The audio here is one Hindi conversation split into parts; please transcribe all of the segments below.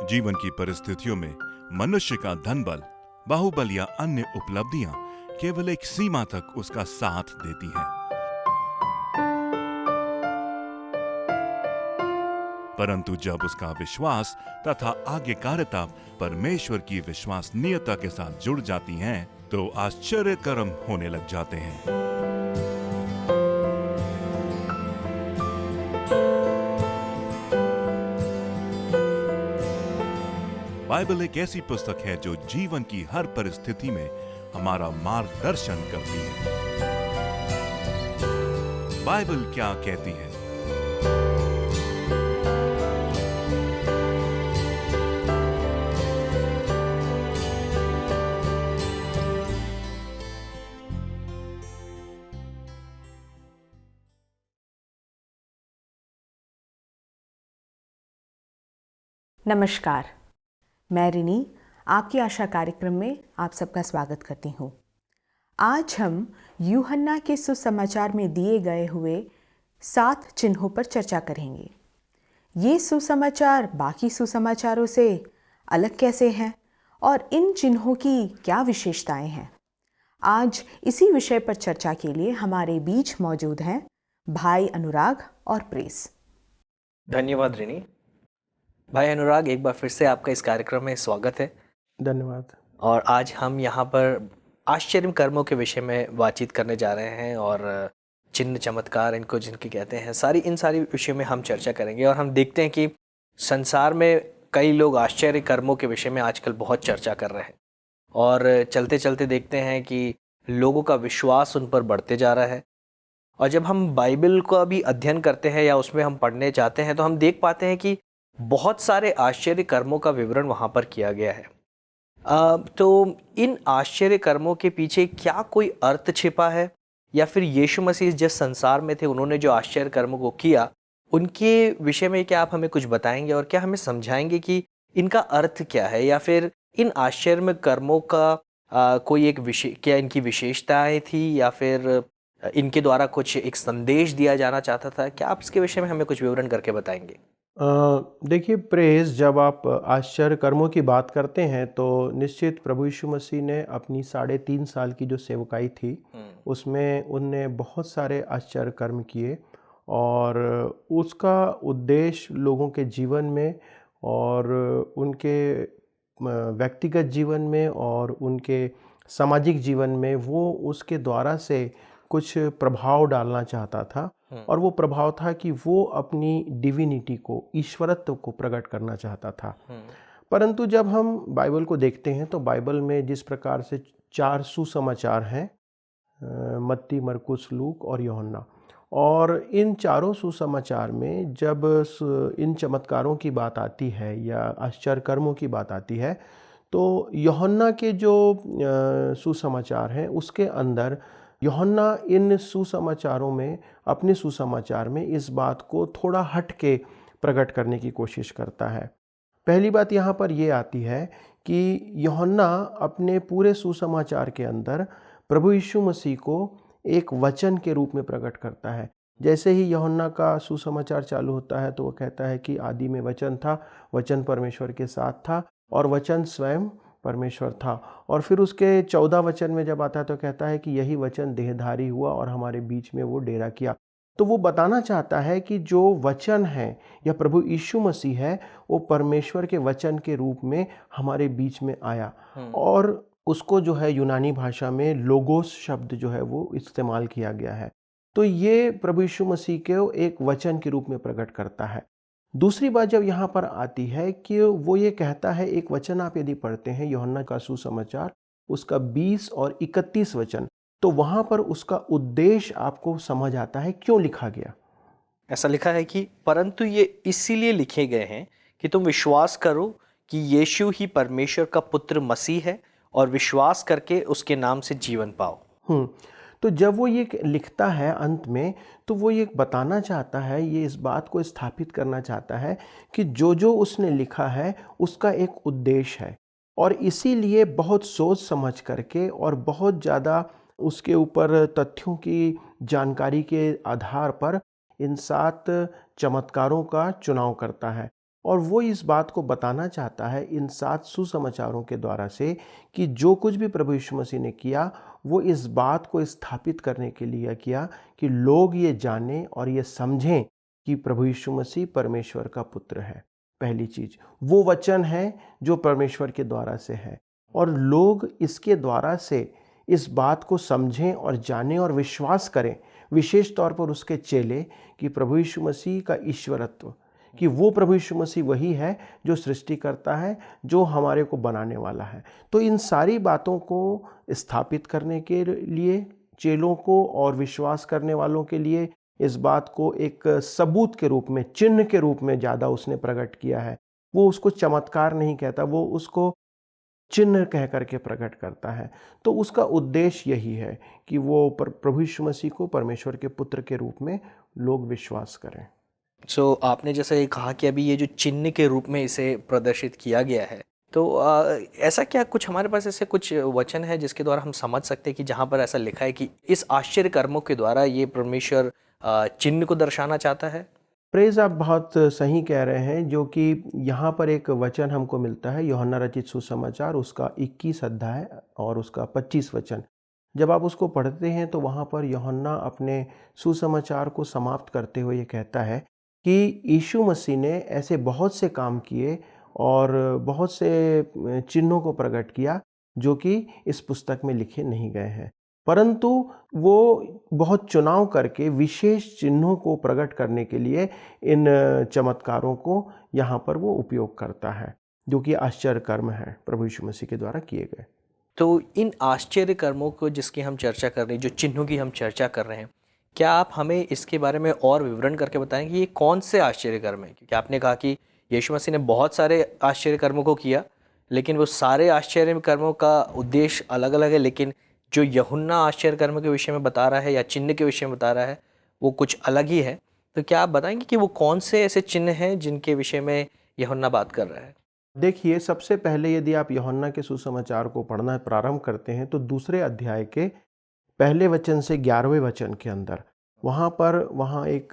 जीवन की परिस्थितियों में मनुष्य का धन बल, बाहुबल या अन्य उपलब्धियां केवल एक सीमा तक उसका साथ देती हैं। परंतु जब उसका विश्वास तथा आज्ञाकारिता परमेश्वर की विश्वसनीयता के साथ जुड़ जाती हैं, तो आश्चर्य कर्म होने लग जाते हैं। बाइबल एक ऐसी पुस्तक है जो जीवन की हर परिस्थिति में हमारा मार्गदर्शन करती है। बाइबल क्या कहती है? नमस्कार, मैं रिनी आपकी आशा कार्यक्रम में आप सबका स्वागत करती हूँ। आज हम यूहन्ना के सुसमाचार में दिए गए हुए 7 चिन्हों पर चर्चा करेंगे। ये सुसमाचार बाकी सुसमाचारों से अलग कैसे हैं और इन चिन्हों की क्या विशेषताएं हैं? आज इसी विषय पर चर्चा के लिए हमारे बीच मौजूद हैं भाई अनुराग और प्रेस। धन्यवाद रिनी। भाई अनुराग, एक बार फिर से आपका इस कार्यक्रम में स्वागत है। धन्यवाद। और आज हम यहाँ पर आश्चर्य कर्मों के विषय में बातचीत करने जा रहे हैं और चिन्ह चमत्कार इनको जिनकी कहते हैं, इन सारी विषयों में हम चर्चा करेंगे। और हम देखते हैं कि संसार में कई लोग आश्चर्य कर्मों के विषय में आजकल बहुत चर्चा कर रहे हैं और चलते चलते देखते हैं कि लोगों का विश्वास उन पर बढ़ते जा रहा है। और जब हम बाइबल का भी अध्ययन करते हैं या उसमें हम पढ़ने जाते हैं तो हम देख पाते हैं कि बहुत सारे आश्चर्य कर्मों का विवरण वहाँ पर किया गया है। तो इन आश्चर्य कर्मों के पीछे क्या कोई अर्थ छिपा है, या फिर यीशु मसीह जिस संसार में थे उन्होंने जो आश्चर्य कर्मों को किया उनके विषय में क्या आप हमें कुछ बताएंगे और क्या हमें समझाएंगे कि इनका अर्थ क्या है, या फिर इन आश्चर्य कर्मों का कोई एक क्या इनकी विशेषताएं थी, या फिर इनके द्वारा कुछ एक संदेश दिया जाना चाहता था? क्या आप इसके विषय में हमें कुछ विवरण करके बताएंगे? देखिए प्रेस, जब आप आश्चर्य कर्मों की बात करते हैं तो निश्चित प्रभु यीशु मसीह ने अपनी 3.5 साल की जो सेवकाई थी उसमें उनने बहुत सारे आश्चर्य कर्म किए, और उसका उद्देश्य लोगों के जीवन में और उनके व्यक्तिगत जीवन में और उनके सामाजिक जीवन में वो उसके द्वारा से कुछ प्रभाव डालना चाहता था। और वो प्रभाव था कि वो अपनी डिविनिटी को, ईश्वरत्व को प्रकट करना चाहता था। परंतु जब हम बाइबल को देखते हैं तो बाइबल में जिस प्रकार से 4 सुसमाचार हैं, मत्ती, मरकुस, लूक और यूहन्ना, और इन चारों सुसमाचार में जब इन चमत्कारों की बात आती है या आश्चर्य कर्मों की बात आती है तो यूहन्ना के जो सुसमाचार हैं उसके अंदर यूहन्ना इन सुसमाचारों में, अपने सुसमाचार में इस बात को थोड़ा हट के प्रकट करने की कोशिश करता है। पहली बात यहाँ पर ये आती है कि यूहन्ना अपने पूरे सुसमाचार के अंदर प्रभु यीशु मसीह को एक वचन के रूप में प्रकट करता है। जैसे ही यूहन्ना का सुसमाचार चालू होता है तो वो कहता है कि आदि में वचन था, वचन परमेश्वर के साथ था और वचन स्वयं परमेश्वर था। और फिर उसके 14 वचन में जब आता है तो कहता है कि यही वचन देहधारी हुआ और हमारे बीच में वो डेरा किया। तो वो बताना चाहता है कि जो वचन है या प्रभु यीशु मसीह है वो परमेश्वर के वचन के रूप में हमारे बीच में आया, और उसको जो है यूनानी भाषा में लोगोस शब्द जो है वो इस्तेमाल किया गया है। तो ये प्रभु यीशु मसीह को एक वचन के रूप में प्रकट करता है। दूसरी बात जब यहाँ पर आती है कि वो ये कहता है, एक वचन आप यदि पढ़ते हैं यूहन्ना का सुसमाचार, उसका 20 और 31 वचन, तो वहाँ पर उसका उद्देश्य आपको समझ आता है क्यों लिखा गया। ऐसा लिखा है कि परंतु ये इसीलिए लिखे गए हैं कि तुम विश्वास करो कि यीशु ही परमेश्वर का पुत्र मसीह है और विश्वास करके उसके नाम से जीवन पाओ। तो जब वो ये लिखता है अंत में, तो वो ये बताना चाहता है, ये इस बात को स्थापित करना चाहता है कि जो जो उसने लिखा है उसका एक उद्देश्य है, और इसीलिए बहुत सोच समझ करके और बहुत ज़्यादा उसके ऊपर तथ्यों की जानकारी के आधार पर इन 7 चमत्कारों का चुनाव करता है। और वो इस बात को बताना चाहता है इन 7 सुसमाचारों के द्वारा से कि जो कुछ भी प्रभु यीशु मसीह ने किया वो इस बात को स्थापित करने के लिए किया कि लोग ये जानें और ये समझें कि प्रभु यीशु मसीह परमेश्वर का पुत्र है। पहली चीज वो वचन है जो परमेश्वर के द्वारा से है, और लोग इसके द्वारा से इस बात को समझें और जानें और विश्वास करें, विशेष तौर पर उसके चेले, कि प्रभु यीशु मसीह का ईश्वरत्व, कि वो प्रभु यीशु मसीह वही है जो सृष्टि करता है, जो हमारे को बनाने वाला है। तो इन सारी बातों को स्थापित करने के लिए चेलों को और विश्वास करने वालों के लिए इस बात को एक सबूत के रूप में, चिन्ह के रूप में ज़्यादा उसने प्रकट किया है। वो उसको चमत्कार नहीं कहता, वो उसको चिन्ह कह करके प्रकट करता है। तो उसका उद्देश्य यही है कि वो प्रभु यीशु मसीह को परमेश्वर के पुत्र के रूप में लोग विश्वास करें। आपने जैसे कहा कि अभी ये जो चिन्ह के रूप में इसे प्रदर्शित किया गया है, तो ऐसा क्या कुछ हमारे पास ऐसे कुछ वचन है जिसके द्वारा हम समझ सकते हैं कि जहाँ पर ऐसा लिखा है कि इस आश्चर्य कर्मों के द्वारा ये परमेश्वर चिन्ह को दर्शाना चाहता है? प्रेज, आप बहुत सही कह रहे हैं। जो कि यहाँ पर एक वचन हमको मिलता है, यूहन्ना रचित सुसमाचार, उसका 21 अध्याय और उसका 25 वचन। जब आप उसको पढ़ते हैं तो वहाँ पर यूहन्ना अपने सुसमाचार को समाप्त करते हुए ये कहता है कि यीशु मसीह ने ऐसे बहुत से काम किए और बहुत से चिन्हों को प्रकट किया जो कि इस पुस्तक में लिखे नहीं गए हैं, परंतु वो बहुत चुनाव करके विशेष चिन्हों को प्रकट करने के लिए इन चमत्कारों को यहाँ पर वो उपयोग करता है, जो कि आश्चर्य कर्म है प्रभु यीशु मसीह के द्वारा किए गए। तो इन आश्चर्य कर्मों को जिसकी हम चर्चा कर रहे हैं, जो चिन्हों की हम चर्चा कर रहे हैं, क्या आप हमें इसके बारे में और विवरण करके बताएंगे कि ये कौन से आश्चर्य कर्म हैं? क्योंकि आपने कहा कि यीशु मसीह ने बहुत सारे आश्चर्य कर्मों को किया, लेकिन वो सारे आश्चर्य कर्मों का उद्देश्य अलग अलग है, लेकिन जो यूहन्ना आश्चर्य कर्म के विषय में बता रहा है या चिन्ह के विषय में बता रहा है वो कुछ अलग ही है। तो क्या आप बताएंगे कि वो कौन से ऐसे चिन्ह हैं जिनके विषय में यूहन्ना बात कर रहा है? देखिए, सबसे पहले यदि आप यूहन्ना के सुसमाचार को पढ़ना प्रारंभ करते हैं तो दूसरे अध्याय के पहले वचन से 11वें वचन के अंदर वहाँ एक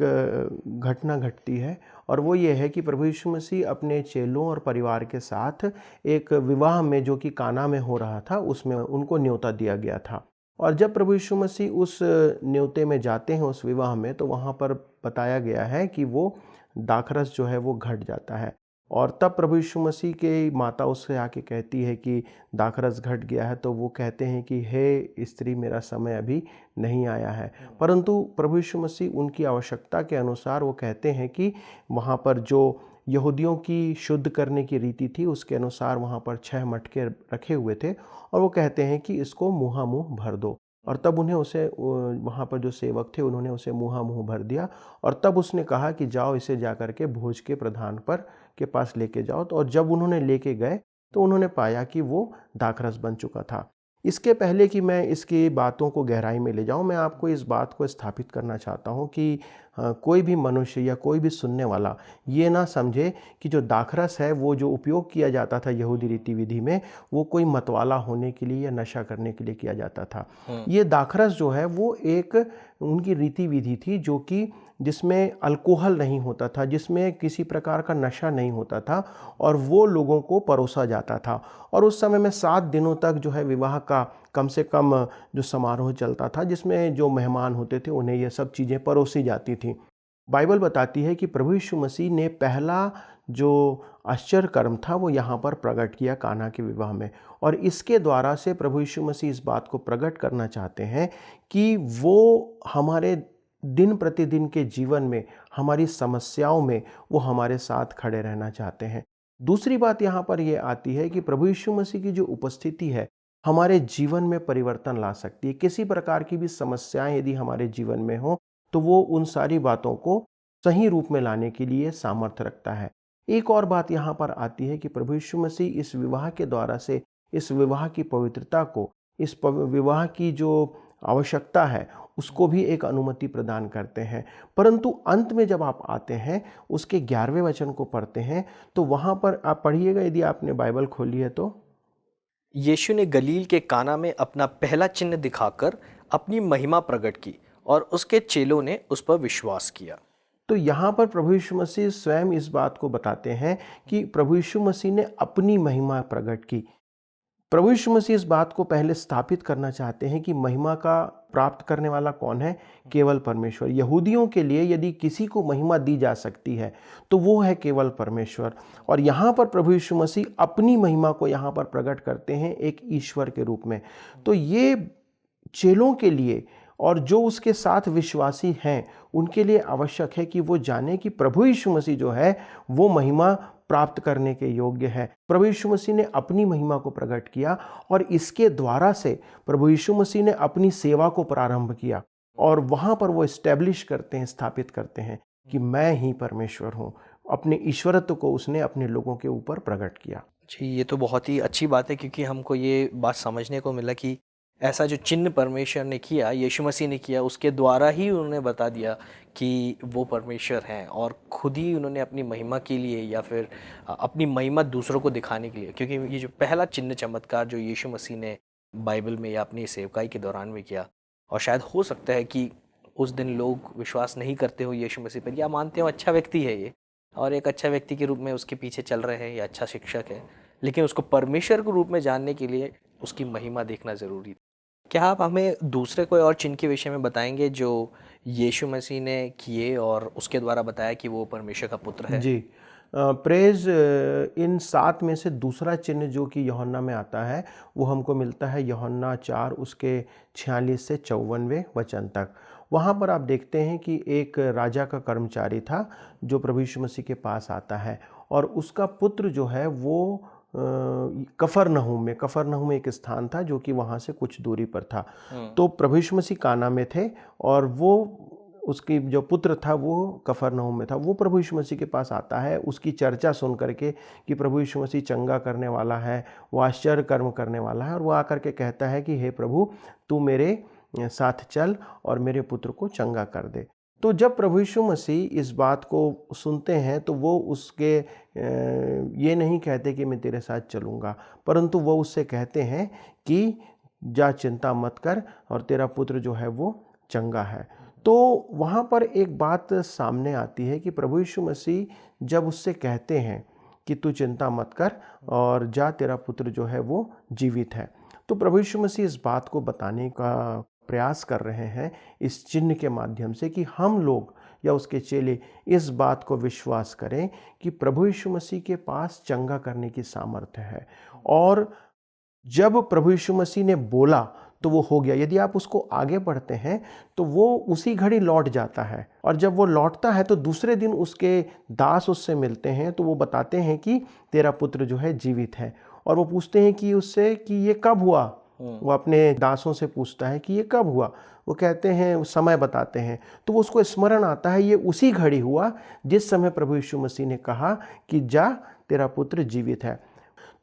घटना घटती है, और वो ये है कि प्रभु यीशु मसीह अपने चेलों और परिवार के साथ एक विवाह में, जो कि काना में हो रहा था, उसमें उनको न्योता दिया गया था। और जब प्रभु यीशु मसीह उस न्योते में जाते हैं, उस विवाह में, तो वहाँ पर बताया गया है कि वो दाखरस जो है वो घट जाता है। और तब प्रभु यीशु मसीह के माता उससे आके कहती है कि दाखरस घट गया है, तो वो कहते हैं कि हे स्त्री, मेरा समय अभी नहीं आया है। परंतु प्रभु यीशु मसीह उनकी आवश्यकता के अनुसार वो कहते हैं कि वहाँ पर जो यहूदियों की शुद्ध करने की रीति थी उसके अनुसार वहाँ पर 6 मटके रखे हुए थे, और वो कहते हैं कि इसको मुँह भर दो। और तब उन्हें उसे वहाँ पर जो सेवक थे उन्होंने उसे मुँह भर दिया, और तब उसने कहा कि जाओ, इसे जा कर के भोज के प्रधान पर के पास लेके जाओ। तो और जब उन्होंने लेके गए तो उन्होंने पाया कि वो दाखरस बन चुका था। इसके पहले कि मैं इसकी बातों को गहराई में ले जाऊं, मैं आपको इस बात को स्थापित करना चाहता हूं कि कोई भी मनुष्य या कोई भी सुनने वाला ये ना समझे कि जो दाखरस है वो जो उपयोग किया जाता था यहूदी रीति विधि में, वो कोई मतवाला होने के लिए या नशा करने के लिए किया जाता था। ये दाखरस जो है वो एक उनकी रीति विधि थी, जो कि जिसमें अल्कोहल नहीं होता था, जिसमें किसी प्रकार का नशा नहीं होता था, और वो लोगों को परोसा जाता था। और उस समय में 7 दिनों तक जो है विवाह का कम से कम जो समारोह चलता था, जिसमें जो मेहमान होते थे उन्हें ये सब चीज़ें परोसी जाती थी। बाइबल बताती है कि प्रभु यीशु मसीह ने पहला जो आश्चर्य कर्म था वो यहाँ पर प्रकट किया काना के विवाह में, और इसके द्वारा से प्रभु यीशु मसीह इस बात को प्रकट करना चाहते हैं कि वो हमारे दिन प्रतिदिन के जीवन में, हमारी समस्याओं में वो हमारे साथ खड़े रहना चाहते हैं। दूसरी बात यहाँ पर ये आती है कि प्रभु यीशु मसीह की जो उपस्थिति है हमारे जीवन में परिवर्तन ला सकती है। किसी प्रकार की भी समस्याएं यदि हमारे जीवन में हो तो वो उन सारी बातों को सही रूप में लाने के लिए सामर्थ्य रखता है। एक और बात यहाँ पर आती है कि प्रभु यीशु मसीह इस विवाह के द्वारा से इस विवाह की पवित्रता को, इस विवाह की जो आवश्यकता है उसको भी एक अनुमति प्रदान करते हैं। परंतु अंत में जब आप आते हैं, उसके 11वें वचन को पढ़ते हैं, तो वहाँ पर आप पढ़िएगा, यदि आपने बाइबल खोली है तो। यीशु ने गलील के काना में अपना पहला चिन्ह दिखाकर अपनी महिमा प्रकट की और उसके चेलों ने उस पर विश्वास किया। तो तो यहाँ पर प्रभु यीशु मसीह स्वयं इस बात को बताते हैं कि प्रभु यीशु मसीह ने अपनी महिमा प्रकट की। प्रभु यीशु मसीह इस बात को पहले स्थापित करना चाहते हैं कि महिमा का प्राप्त करने वाला कौन है? केवल परमेश्वर। यहूदियों के लिए यदि किसी को महिमा दी जा सकती है तो वो है केवल परमेश्वर। और यहाँ पर प्रभु यीशु मसीह अपनी महिमा को यहाँ पर प्रकट करते हैं एक ईश्वर के रूप में। तो ये चेलों के लिए और जो उसके साथ विश्वासी हैं उनके लिए आवश्यक है कि वो जाने कि प्रभु यीशु मसीह जो है वो महिमा प्राप्त करने के योग्य है। प्रभु यीशु मसीह ने अपनी महिमा को प्रकट किया और इसके द्वारा से प्रभु यीशु मसीह ने अपनी सेवा को प्रारंभ किया और वहाँ पर वो एस्टैब्लिश करते हैं, स्थापित करते हैं कि मैं ही परमेश्वर हूँ। अपने ईश्वरत्व को उसने अपने लोगों के ऊपर प्रकट किया। जी, ये तो बहुत ही अच्छी बात है, क्योंकि हमको ये बात समझने को मिला कि ऐसा जो चिन्ह परमेश्वर ने किया, यीशु मसीह ने किया, उसके द्वारा ही उन्होंने बता दिया कि वो परमेश्वर हैं, और खुद ही उन्होंने अपनी महिमा के लिए या फिर अपनी महिमा दूसरों को दिखाने के लिए, क्योंकि ये जो पहला चिन्ह चमत्कार जो यीशु मसीह ने बाइबल में या अपनी सेवकाई के दौरान में किया, और शायद हो सकता है कि उस दिन लोग विश्वास नहीं करते हो यीशु मसीह पर, या मानते हो अच्छा व्यक्ति है ये और एक अच्छा व्यक्ति के रूप में उसके पीछे चल रहे हैं या अच्छा शिक्षक है, लेकिन उसको परमेश्वर के रूप में जानने के लिए उसकी महिमा देखना ज़रूरी है। क्या आप हमें दूसरे कोई और चिन्ह के विषय में बताएंगे जो यीशु मसीह ने किए और उसके द्वारा बताया कि वो परमेश्वर का पुत्र है? जी, प्रेज इन 7 में से दूसरा चिन्ह जो कि यूहन्ना में आता है वो हमको मिलता है यूहन्ना 4 उसके 46 से 54वें वचन तक। वहाँ पर आप देखते हैं कि एक राजा का कर्मचारी था जो प्रभु यीशु मसीह के पास आता है और उसका पुत्र जो है वो कफरनहूम एक स्थान था जो कि वहाँ से कुछ दूरी पर था। तो प्रभु यीशु मसीह काना में थे और वो उसकी जो पुत्र था वो कफरनहूम में था। वो प्रभु यीशु मसीह के पास आता है उसकी चर्चा सुन करके कि प्रभु यीशु मसीह चंगा करने वाला है, वो आश्चर्य कर्म करने वाला है, और वो आकर के कहता है कि हे प्रभु तू मेरे साथ चल और मेरे पुत्र को चंगा कर दे। तो जब प्रभु यीशु मसीह इस बात को सुनते हैं तो वो उसके ये नहीं कहते कि मैं तेरे साथ चलूँगा, परंतु वो उससे कहते हैं कि जा चिंता मत कर और तेरा पुत्र जो है वो चंगा है। तो वहाँ पर एक बात सामने आती है कि प्रभु यीशु मसीह जब उससे कहते हैं कि तू चिंता मत कर और जा तेरा पुत्र जो है वो जीवित है, तो प्रभु यीशु मसीह इस बात को बताने का प्रयास कर रहे हैं इस चिन्ह के माध्यम से कि हम लोग या उसके चेले इस बात को विश्वास करें कि प्रभु यीशु मसीह के पास चंगा करने की सामर्थ्य है, और जब प्रभु यीशु मसीह ने बोला तो वो हो गया। यदि आप उसको आगे पढ़ते हैं तो वो उसी घड़ी लौट जाता है, और जब वो लौटता है तो दूसरे दिन उसके दास उससे मिलते हैं तो वो बताते हैं कि तेरा पुत्र जो है जीवित है, और वो पूछते हैं कि उससे कि ये कब हुआ। वो अपने दासों से पूछता है कि ये कब हुआ। वो कहते हैं समय बताते हैं, तो वो उसको स्मरण आता है ये उसी घड़ी हुआ जिस समय प्रभु यीशु मसीह ने कहा कि जा तेरा पुत्र जीवित है।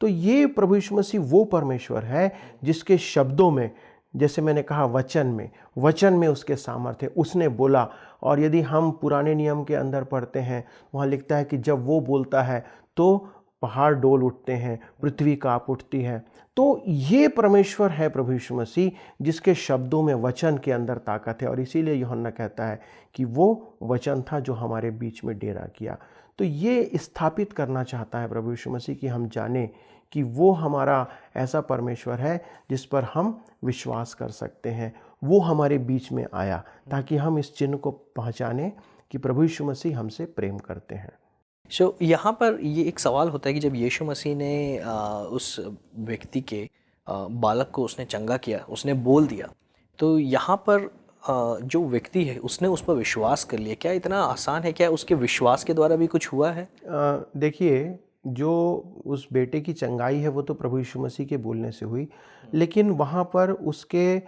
तो ये प्रभु यीशु मसीह वो परमेश्वर है जिसके शब्दों में, जैसे मैंने कहा वचन में उसके सामर्थ्य, उसने बोला। और यदि हम पुराने नियम के अंदर पढ़ते हैं वहाँ लिखता है कि जब वो बोलता है तो पहाड़ डोल उठते हैं, पृथ्वी काँप उठती है। तो ये परमेश्वर है प्रभु यीशु मसीह जिसके शब्दों में, वचन के अंदर ताकत है, और इसीलिए यूहन्ना कहता है कि वो वचन था जो हमारे बीच में डेरा किया। तो ये स्थापित करना चाहता है प्रभु यीशु मसीह कि हम जाने कि वो हमारा ऐसा परमेश्वर है जिस पर हम विश्वास कर सकते हैं। वो हमारे बीच में आया ताकि हम इस चिन्ह को पहचानें कि प्रभु यीशु मसीह हमसे प्रेम करते हैं। यहाँ पर ये एक सवाल होता है कि जब यीशु मसीह ने उस व्यक्ति के बालक को उसने चंगा किया, उसने बोल दिया, तो यहाँ पर जो व्यक्ति है उसने उस पर विश्वास कर लिया। क्या इतना आसान है? क्या उसके विश्वास के द्वारा भी कुछ हुआ है? देखिए, जो उस बेटे की चंगाई है वो तो प्रभु यीशु मसीह के बोलने से हुई, लेकिन वहाँ पर उसके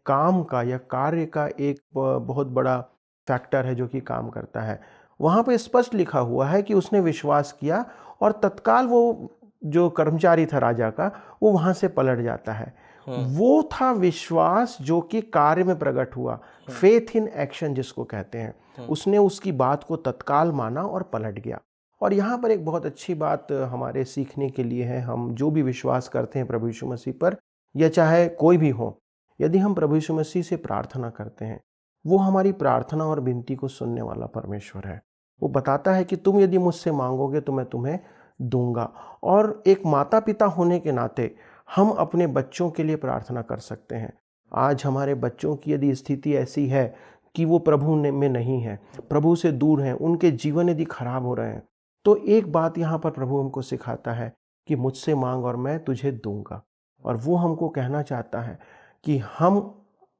काम का या कार्य का एक बहुत बड़ा फैक्टर है जो कि काम करता है। वहाँ पे स्पष्ट लिखा हुआ है कि उसने विश्वास किया और तत्काल वो जो कर्मचारी था राजा का वो वहाँ से पलट जाता है। वो था विश्वास जो कि कार्य में प्रकट हुआ, फेथ इन एक्शन जिसको कहते हैं। उसने उसकी बात को तत्काल माना और पलट गया। और यहाँ पर एक बहुत अच्छी बात हमारे सीखने के लिए है। हम जो भी विश्वास करते हैं प्रभु यीशु मसीह पर, या चाहे कोई भी हो, यदि हम प्रभु यीशु मसीह से प्रार्थना करते हैं, वो हमारी प्रार्थना और विनती को सुनने वाला परमेश्वर है। वो बताता है कि तुम यदि मुझसे मांगोगे तो मैं तुम्हें दूंगा। और एक माता पिता होने के नाते हम अपने बच्चों के लिए प्रार्थना कर सकते हैं। आज हमारे बच्चों की यदि स्थिति ऐसी है कि वो प्रभु में नहीं है, प्रभु से दूर हैं, उनके जीवन यदि खराब हो रहे हैं, तो एक बात यहाँ पर प्रभु हमको सिखाता है कि मुझसे मांग और मैं तुझे दूंगा। और वो हमको कहना चाहता है कि हम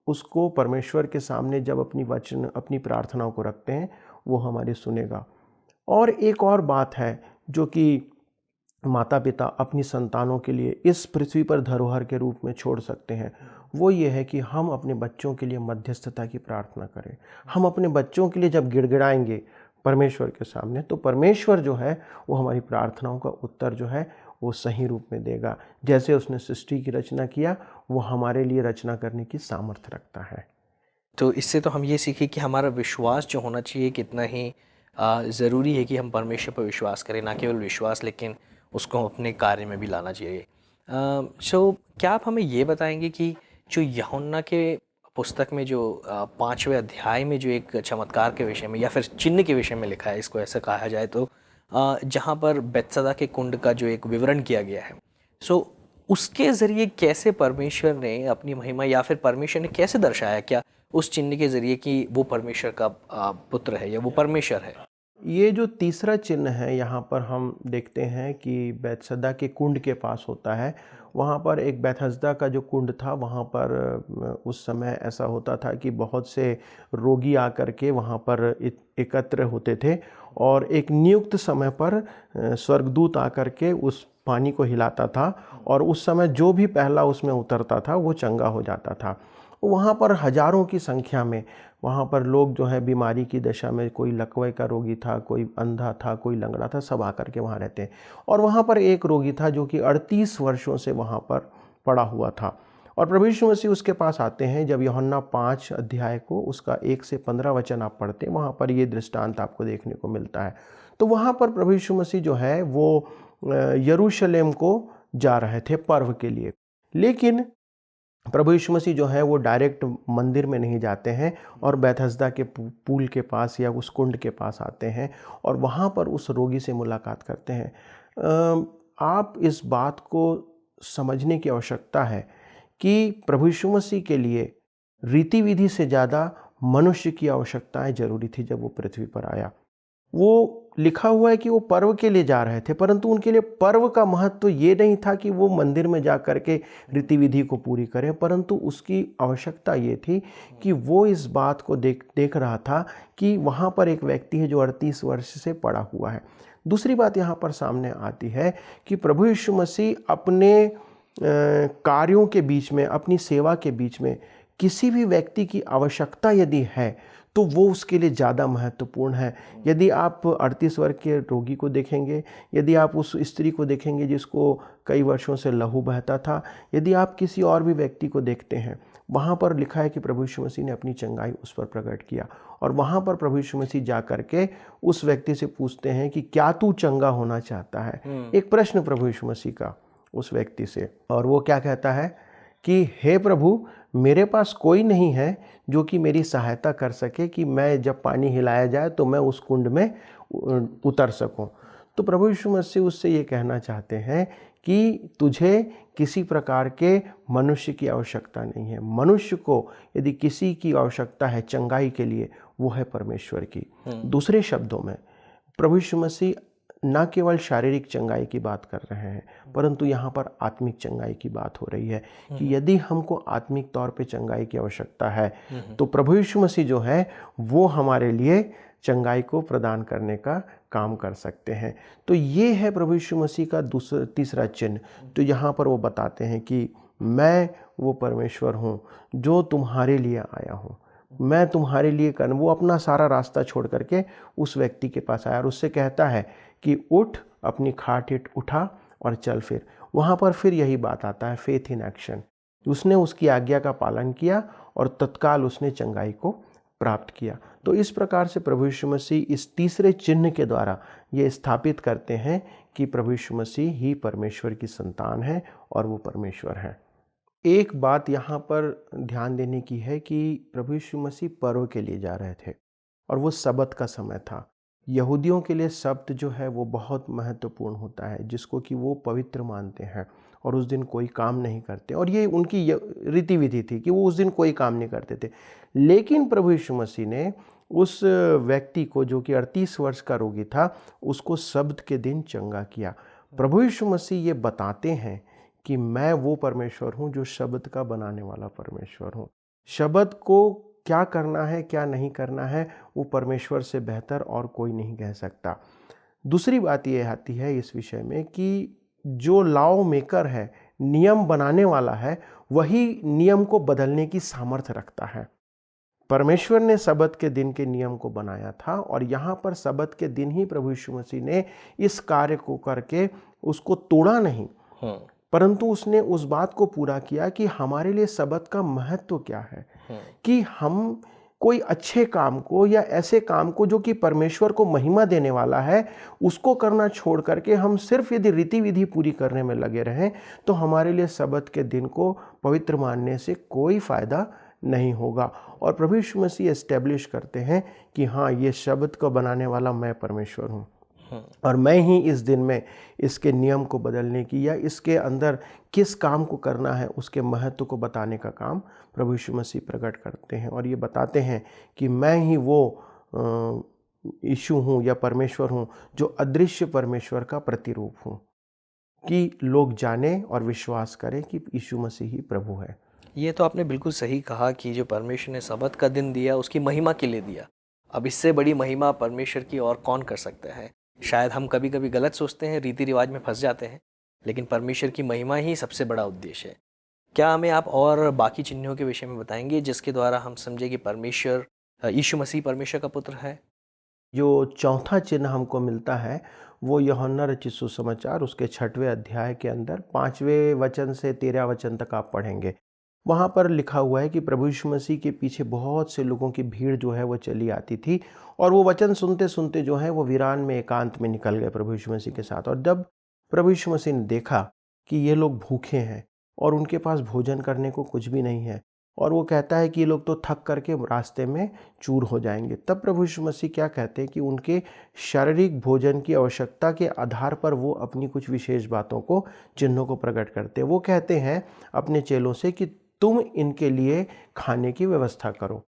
उसको परमेश्वर के सामने जब अपनी वचन, अपनी प्रार्थनाओं को रखते हैं, वो हमारी सुनेगा। और एक और बात है जो कि माता पिता अपनी संतानों के लिए इस पृथ्वी पर धरोहर के रूप में छोड़ सकते हैं, वो ये है कि हम अपने बच्चों के लिए मध्यस्थता की प्रार्थना करें। हम अपने बच्चों के लिए जब गिड़गिड़ाएंगे परमेश्वर के सामने, तो परमेश्वर जो है वो हमारी प्रार्थनाओं का उत्तर जो है वो सही रूप में देगा। जैसे उसने सृष्टि की रचना किया, वो हमारे लिए रचना करने की सामर्थ्य रखता है। तो इससे तो हम ये सीखे कि हमारा विश्वास जो होना चाहिए कितना ही ज़रूरी है कि हम परमेश्वर पर विश्वास करें, ना केवल विश्वास लेकिन उसको अपने कार्य में भी लाना चाहिए। सो क्या आप हमें ये बताएंगे कि जो यूहन्ना के पुस्तक में जो 5वें अध्याय में जो एक चमत्कार के विषय में या फिर चिन्ह के विषय में लिखा है, इसको ऐसा कहा जाए तो, जहाँ पर बेतसदा के कुंड का जो एक विवरण किया गया है, सो उसके ज़रिए कैसे परमेश्वर ने अपनी महिमा या फिर परमेश्वर ने कैसे दर्शाया क्या उस चिन्ह के ज़रिए कि वो परमेश्वर का पुत्र है या वो परमेश्वर है? ये जो तीसरा चिन्ह है, यहाँ पर हम देखते हैं कि बैतसदा के कुंड के पास होता है। वहाँ पर एक बैतहसदा का जो कुंड था, वहाँ पर उस समय ऐसा होता था कि बहुत से रोगी आकर के वहाँ पर एकत्र होते थे, और एक नियुक्त समय पर स्वर्गदूत आकर के उस पानी को हिलाता था, और उस समय जो भी पहला उसमें उतरता था वो चंगा हो जाता था। वहाँ पर हजारों की संख्या में वहाँ पर लोग जो है बीमारी की दशा में, कोई लकवे का रोगी था, कोई अंधा था, कोई लंगड़ा था, सब आकर के वहाँ रहते हैं। और वहाँ पर एक रोगी था जो कि 38 वर्षों से वहाँ पर पड़ा हुआ था। और प्रभु यीशु मसीह उसके पास आते हैं। जब यूहन्ना 5 अध्याय को उसका 1 से 15 वचन आप पढ़ते हैं, वहाँ पर ये दृष्टांत आपको देखने को मिलता है। तो वहाँ पर प्रभु यीशु मसीह जो है वो यरूशलेम को जा रहे थे पर्व के लिए, लेकिन प्रभु यीशु मसीह जो है वो डायरेक्ट मंदिर में नहीं जाते हैं और बैतहसदा के पूल के पास या उस कुंड के पास आते हैं और वहाँ पर उस रोगी से मुलाकात करते हैं। आप इस बात को समझने की आवश्यकता है कि प्रभु यीशु मसीह के लिए रीति विधि से ज़्यादा मनुष्य की आवश्यकताएं जरूरी थी। जब वो पृथ्वी पर आया, वो लिखा हुआ है कि वो पर्व के लिए जा रहे थे, परंतु उनके लिए पर्व का महत्व तो ये नहीं था कि वो मंदिर में जा कर के रीति विधि को पूरी करें, परंतु उसकी आवश्यकता ये थी कि वो इस बात को देख रहा था कि वहाँ पर एक व्यक्ति है जो 38 वर्ष से पड़ा हुआ है। दूसरी बात यहाँ पर सामने आती है कि प्रभु यीशु मसीह अपने कार्यों के बीच में, अपनी सेवा के बीच में किसी भी व्यक्ति की आवश्यकता यदि है तो वो उसके लिए ज़्यादा महत्वपूर्ण है। यदि आप 38 वर्ष के रोगी को देखेंगे, यदि आप उस स्त्री को देखेंगे जिसको कई वर्षों से लहू बहता था, यदि आप किसी और भी व्यक्ति को देखते हैं, वहाँ पर लिखा है कि प्रभु यीशु मसीह ने अपनी चंगाई उस पर प्रकट किया। और वहाँ पर प्रभु यीशु मसीह जा कर के उस व्यक्ति से पूछते हैं कि क्या तू चंगा होना चाहता है। एक प्रश्न प्रभु यीशु मसीह का उस व्यक्ति से, और वो क्या कहता है कि हे प्रभु, मेरे पास कोई नहीं है जो कि मेरी सहायता कर सके कि मैं जब पानी हिलाया जाए तो मैं उस कुंड में उतर सकूं। तो प्रभु यीशु मसीह उससे ये कहना चाहते हैं कि तुझे किसी प्रकार के मनुष्य की आवश्यकता नहीं है। मनुष्य को यदि किसी की आवश्यकता है चंगाई के लिए, वो है परमेश्वर की। दूसरे शब्दों में प्रभु यीशु मसीह न केवल शारीरिक चंगाई की बात कर रहे हैं, परंतु यहाँ पर आत्मिक चंगाई की बात हो रही है कि यदि हमको आत्मिक तौर पे चंगाई की आवश्यकता है तो प्रभु यीशु मसीह जो है वो हमारे लिए चंगाई को प्रदान करने का काम कर सकते हैं। तो ये है प्रभु यीशु मसीह का तीसरा चिन्ह। तो यहाँ पर वो बताते हैं कि मैं वो परमेश्वर हूँ जो तुम्हारे लिए आया हूँ, मैं तुम्हारे लिए कर। वो अपना सारा रास्ता छोड़ करके उस व्यक्ति के पास आया और उससे कहता है कि उठ, अपनी खाट उठा और चल। फिर वहाँ पर फिर यही बात आता है, फेथ इन एक्शन। उसने उसकी आज्ञा का पालन किया और तत्काल उसने चंगाई को प्राप्त किया। तो इस प्रकार से प्रभु यीशु मसीह इस तीसरे चिन्ह के द्वारा ये स्थापित करते हैं कि प्रभु यीशु मसीह ही परमेश्वर की संतान है और वो परमेश्वर है। एक बात यहाँ पर ध्यान देने की है कि प्रभु यीशु मसीह पर्व के लिए जा रहे थे और वो सबत का समय था। यहूदियों के लिए सब्त जो है वो बहुत महत्वपूर्ण होता है, जिसको कि वो पवित्र मानते हैं और उस दिन कोई काम नहीं करते, और ये उनकी रीति विधि थी कि वो उस दिन कोई काम नहीं करते थे। लेकिन प्रभु यीशु मसीह ने उस व्यक्ति को, जो कि 38 वर्ष का रोगी था, उसको सब्त के दिन चंगा किया। प्रभु यीशु मसीह ये बताते हैं कि मैं वो परमेश्वर हूँ जो शब्द का बनाने वाला परमेश्वर हूँ। शब्द को क्या करना है क्या नहीं करना है वो परमेश्वर से बेहतर और कोई नहीं कह सकता। दूसरी बात ये आती है इस विषय में कि जो लॉ मेकर है, नियम बनाने वाला है, वही नियम को बदलने की सामर्थ्य रखता है। परमेश्वर ने सबत के दिन के नियम को बनाया था, और यहाँ पर सबत के दिन ही प्रभु यीशु मसीह ने इस कार्य को करके उसको तोड़ा नहीं, परंतु उसने उस बात को पूरा किया कि हमारे लिए सबत का महत्व क्या है, कि हम कोई अच्छे काम को या ऐसे काम को जो कि परमेश्वर को महिमा देने वाला है, उसको करना छोड़ करके हम सिर्फ यदि रीति विधि पूरी करने में लगे रहें, तो हमारे लिए सबत के दिन को पवित्र मानने से कोई फायदा नहीं होगा। और प्रभु यीशु मसीह एस्टेब्लिश करते हैं कि हाँ, ये शब्द को बनाने वाला मैं परमेश्वर हूँ, और मैं ही इस दिन में इसके नियम को बदलने की या इसके अंदर किस काम को करना है उसके महत्व को बताने का काम प्रभु यीशु मसीह प्रकट करते हैं। और ये बताते हैं कि मैं ही वो यीशु हूँ या परमेश्वर हूँ जो अदृश्य परमेश्वर का प्रतिरूप हूँ, कि लोग जाने और विश्वास करें कि यीशु मसीह ही प्रभु है। ये तो आपने बिल्कुल सही कहा कि जो परमेश्वर ने सबत का दिन दिया उसकी महिमा के लिए दिया। अब इससे बड़ी महिमा परमेश्वर की और कौन कर सकता है। शायद हम कभी कभी गलत सोचते हैं, रीति रिवाज में फंस जाते हैं, लेकिन परमेश्वर की महिमा ही सबसे बड़ा उद्देश्य है। क्या हमें आप और बाकी चिन्हों के विषय में बताएंगे जिसके द्वारा हम समझे कि परमेश्वर, यीशु मसीह परमेश्वर का पुत्र है? जो चौथा चिन्ह हमको मिलता है वो यूहन्ना रचित सुसमाचार उसके 6वें अध्याय के अंदर 5वें वचन से 13 वचन तक आप पढ़ेंगे। वहाँ पर लिखा हुआ है कि प्रभु यीशु मसीह के पीछे बहुत से लोगों की भीड़ जो है वो चली आती थी, और वो वचन सुनते सुनते जो है वो वीरान में एकांत में निकल गए प्रभु यीशु मसीह के साथ। और जब प्रभु यीशु मसीह ने देखा कि ये लोग भूखे हैं और उनके पास भोजन करने को कुछ भी नहीं है, और वो कहता है कि ये लोग तो थक करके रास्ते में चूर हो जाएंगे, तब प्रभु यीशु मसीह क्या कहते हैं कि उनके शारीरिक भोजन की आवश्यकता के आधार पर वो अपनी कुछ विशेष बातों को, चिन्हों को प्रकट करते हैं। वो कहते हैं अपने चेलों से कि तुम इनके लिए खाने की व्यवस्था करो।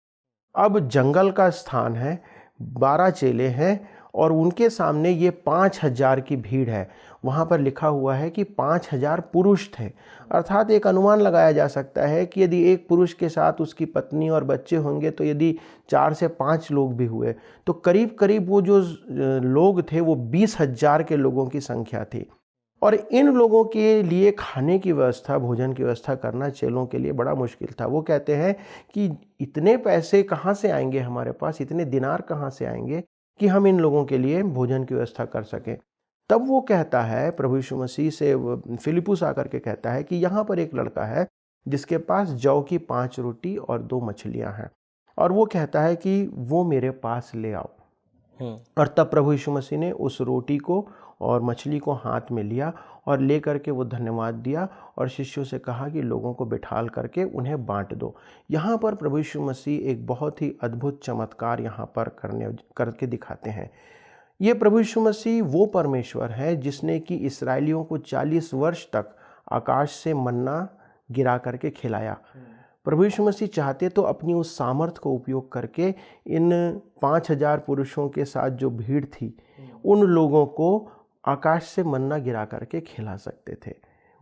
अब जंगल का स्थान है, 12 चेले हैं और उनके सामने ये 5000 की भीड़ है। वहाँ पर लिखा हुआ है कि 5000 पुरुष थे, अर्थात एक अनुमान लगाया जा सकता है कि यदि एक पुरुष के साथ उसकी पत्नी और बच्चे होंगे, तो यदि 4 से 5 लोग भी हुए तो करीब करीब वो जो लोग थे वो 20,000 के लोगों की संख्या थी। और इन लोगों के लिए खाने की व्यवस्था, भोजन की व्यवस्था करना चेलों के लिए बड़ा मुश्किल था। वो कहते हैं कि इतने पैसे कहाँ से आएंगे हमारे पास, इतने दिनार कहाँ से आएंगे कि हम इन लोगों के लिए भोजन की व्यवस्था कर सकें। तब वो कहता है, प्रभु यीशु मसीह से फिलिपुस आकर के कहता है कि यहाँ पर एक लड़का है जिसके पास जौ की 5 रोटी और 2 मछलियाँ हैं, और वो कहता है कि वो मेरे पास ले आओ। और तब प्रभु यीशु मसीह ने उस रोटी को और मछली को हाथ में लिया और ले करके वो धन्यवाद दिया और शिष्यों से कहा कि लोगों को बिठाल करके उन्हें बांट दो। यहाँ पर प्रभु यीशु मसीह एक बहुत ही अद्भुत चमत्कार यहाँ पर करके दिखाते हैं। ये प्रभु यीशु मसीह वो परमेश्वर है जिसने कि इस्राएलियों को 40 वर्ष तक आकाश से मन्ना गिरा करके खिलाया। प्रभु यीशु मसीह चाहते तो अपनी उस सामर्थ को उपयोग करके इन 5000 पुरुषों के साथ जो भीड़ थी उन लोगों को आकाश से मन्ना गिरा करके खिला सकते थे।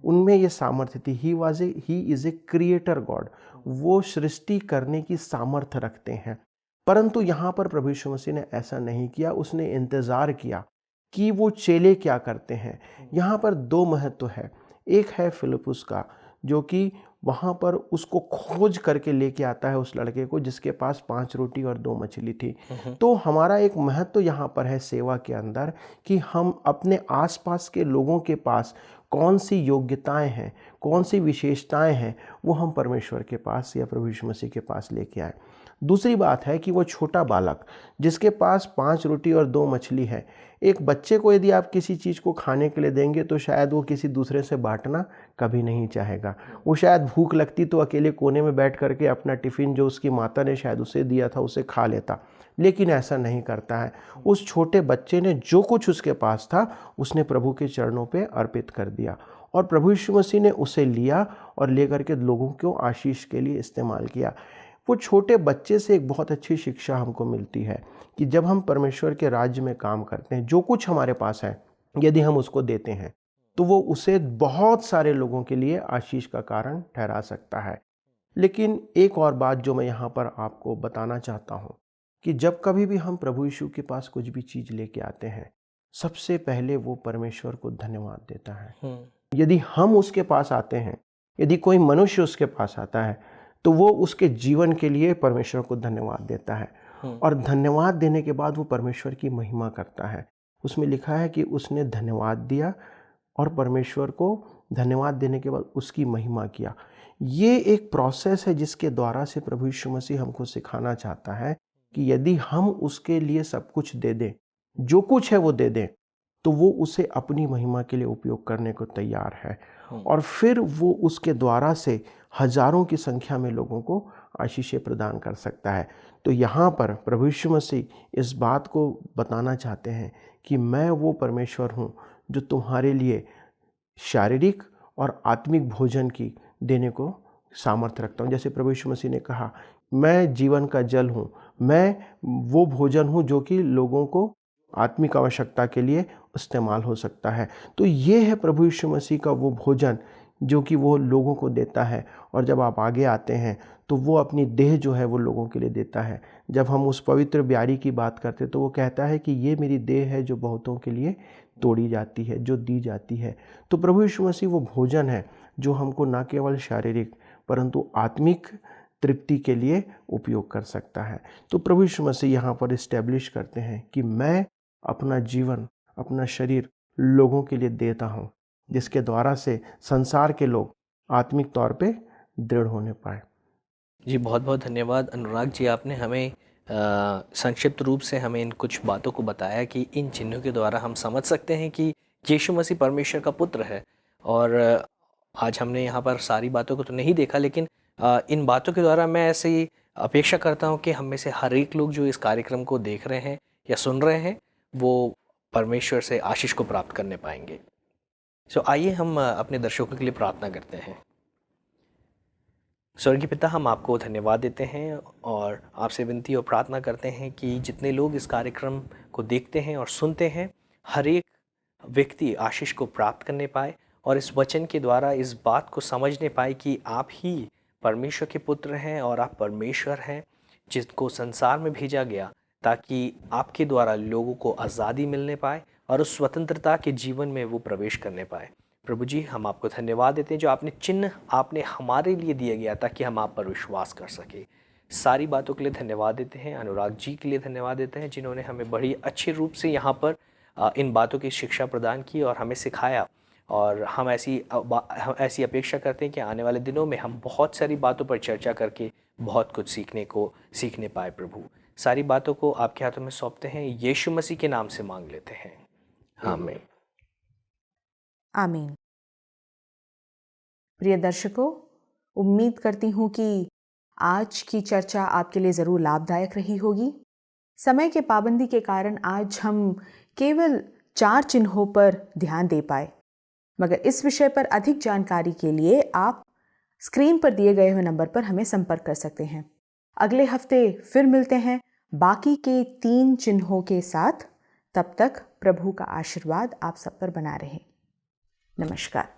उनमें ये सामर्थ्य थी। He is a creator God, वो सृष्टि करने की सामर्थ्य रखते हैं। परंतु यहाँ पर प्रभु यीशु मसीह ने ऐसा नहीं किया, उसने इंतज़ार किया कि वो चेले क्या करते हैं। यहाँ पर 2 महत्व है। एक है फिलिपुस का, जो कि वहाँ पर उसको खोज करके लेके आता है उस लड़के को जिसके पास 5 रोटी और 2 मछली थी। तो हमारा एक महत्व यहाँ पर है सेवा के अंदर कि हम अपने आसपास के लोगों के पास कौन सी योग्यताएं हैं, कौन सी विशेषताएं हैं, वो हम परमेश्वर के पास या प्रभु यीशु मसीह के पास लेके आए। दूसरी बात है कि वो छोटा बालक जिसके पास 5 रोटी और 2 मछली है, एक बच्चे को यदि आप किसी चीज़ को खाने के लिए देंगे तो शायद वो किसी दूसरे से बांटना कभी नहीं चाहेगा। वो शायद भूख लगती तो अकेले कोने में बैठ करके अपना टिफ़िन जो उसकी माता ने शायद उसे दिया था उसे खा लेता। लेकिन ऐसा नहीं करता है। उस छोटे बच्चे ने जो कुछ उसके पास था उसने प्रभु के चरणों पे अर्पित कर दिया, और प्रभु यीशु मसीह ने उसे लिया और लेकर के लोगों को आशीष के लिए इस्तेमाल किया। वो छोटे बच्चे से एक बहुत अच्छी शिक्षा हमको मिलती है कि जब हम परमेश्वर के राज्य में काम करते हैं, जो कुछ हमारे पास है यदि हम उसको देते हैं तो वो उसे बहुत सारे लोगों के लिए आशीष का कारण ठहरा सकता है। लेकिन एक और बात जो मैं यहाँ पर आपको बताना चाहता हूँ कि जब कभी भी हम प्रभु यीशु के पास कुछ भी चीज़ लेके आते हैं, सबसे पहले वो परमेश्वर को धन्यवाद देता है। यदि हम उसके पास आते हैं, यदि कोई मनुष्य उसके पास आता है, तो वो उसके जीवन के लिए परमेश्वर को धन्यवाद देता है, और धन्यवाद देने के बाद वो परमेश्वर की महिमा करता है। उसमें लिखा है कि उसने धन्यवाद दिया और परमेश्वर को धन्यवाद देने के बाद उसकी महिमा किया। ये एक प्रोसेस है जिसके द्वारा से प्रभु यीशु मसीह हमको सिखाना चाहता है कि यदि हम उसके लिए सब कुछ दे दें, जो कुछ है वो दे दें, तो वो उसे अपनी महिमा के लिए उपयोग करने को तैयार है, और फिर वो उसके द्वारा से हजारों की संख्या में लोगों को आशीषें प्रदान कर सकता है। तो यहाँ पर प्रभु यीशु मसीह इस बात को बताना चाहते हैं कि मैं वो परमेश्वर हूँ जो तुम्हारे लिए शारीरिक और आत्मिक भोजन की देने को सामर्थ्य रखता हूँ। जैसे प्रभु यीशु मसीह ने कहा, मैं जीवन का जल हूँ, मैं वो भोजन हूँ जो कि लोगों को आत्मिक आवश्यकता के लिए इस्तेमाल हो सकता है। तो ये है प्रभु यीशु मसीह का वो भोजन जो कि वो लोगों को देता है। और जब आप आगे आते हैं तो वो अपनी देह जो है वो लोगों के लिए देता है। जब हम उस पवित्र ब्यारी की बात करते हैं तो वो कहता है कि ये मेरी देह है जो बहुतों के लिए तोड़ी जाती है, जो दी जाती है। तो प्रभु यीशु मसीह वो भोजन है जो हमको न केवल शारीरिक परंतु आत्मिक तृप्ति के लिए उपयोग कर सकता है। तो प्रभु यीशु मसीह यहाँ पर इस्टेब्लिश करते हैं कि मैं अपना जीवन, अपना शरीर लोगों के लिए देता हूँ, जिसके द्वारा से संसार के लोग आत्मिक तौर पे दृढ़ होने पाए। जी बहुत बहुत धन्यवाद अनुराग जी, आपने हमें संक्षिप्त रूप से हमें इन कुछ बातों को बताया कि इन चिन्हों के द्वारा हम समझ सकते हैं कि यीशु मसीह परमेश्वर का पुत्र है। और आज हमने यहाँ पर सारी बातों को तो नहीं देखा, लेकिन इन बातों के द्वारा मैं ऐसे ही अपेक्षा करता हूँ कि हम में से हर एक लोग जो इस कार्यक्रम को देख रहे हैं या सुन रहे हैं वो परमेश्वर से आशीष को प्राप्त करने पाएंगे। सो आइए हम अपने दर्शकों के लिए प्रार्थना करते हैं। स्वर्गीय पिता, हम आपको धन्यवाद देते हैं और आपसे विनती और प्रार्थना करते हैं कि जितने लोग इस कार्यक्रम को देखते हैं और सुनते हैं, हर एक व्यक्ति आशीष को प्राप्त करने पाए और इस वचन के द्वारा इस बात को समझने पाए कि आप ही परमेश्वर के पुत्र हैं और आप परमेश्वर हैं जिसको संसार में भेजा गया ताकि आपके द्वारा लोगों को आज़ादी मिलने पाए और उस स्वतंत्रता के जीवन में वो प्रवेश करने पाए। प्रभु जी, हम आपको धन्यवाद देते हैं जो आपने चिन्ह आपने हमारे लिए दिया गया ताकि हम आप पर विश्वास कर सके। सारी बातों के लिए धन्यवाद देते हैं। अनुराग जी के लिए धन्यवाद देते हैं जिन्होंने हमें बड़ी अच्छे रूप से यहाँ पर इन बातों की शिक्षा प्रदान की और हमें सिखाया। और हम ऐसी अपेक्षा करते हैं कि आने वाले दिनों में हम बहुत सारी बातों पर चर्चा करके बहुत कुछ सीखने पाए। प्रभु, सारी बातों को आपके हाथों में सौंपते हैं, यीशु मसीह के नाम से मांग लेते हैं, आमीन। आमीन। प्रिय दर्शकों, उम्मीद करती हूँ कि आज की चर्चा आपके लिए ज़रूर लाभदायक रही होगी। समय के पाबंदी के कारण आज हम केवल 4 चिन्हों पर ध्यान दे पाए, मगर इस विषय पर अधिक जानकारी के लिए आप स्क्रीन पर दिए गए हुए नंबर पर हमें संपर्क कर सकते हैं। अगले हफ्ते फिर मिलते हैं बाकी के 3 चिन्हों के साथ। तब तक प्रभु का आशीर्वाद आप सब पर बना रहे। नमस्कार।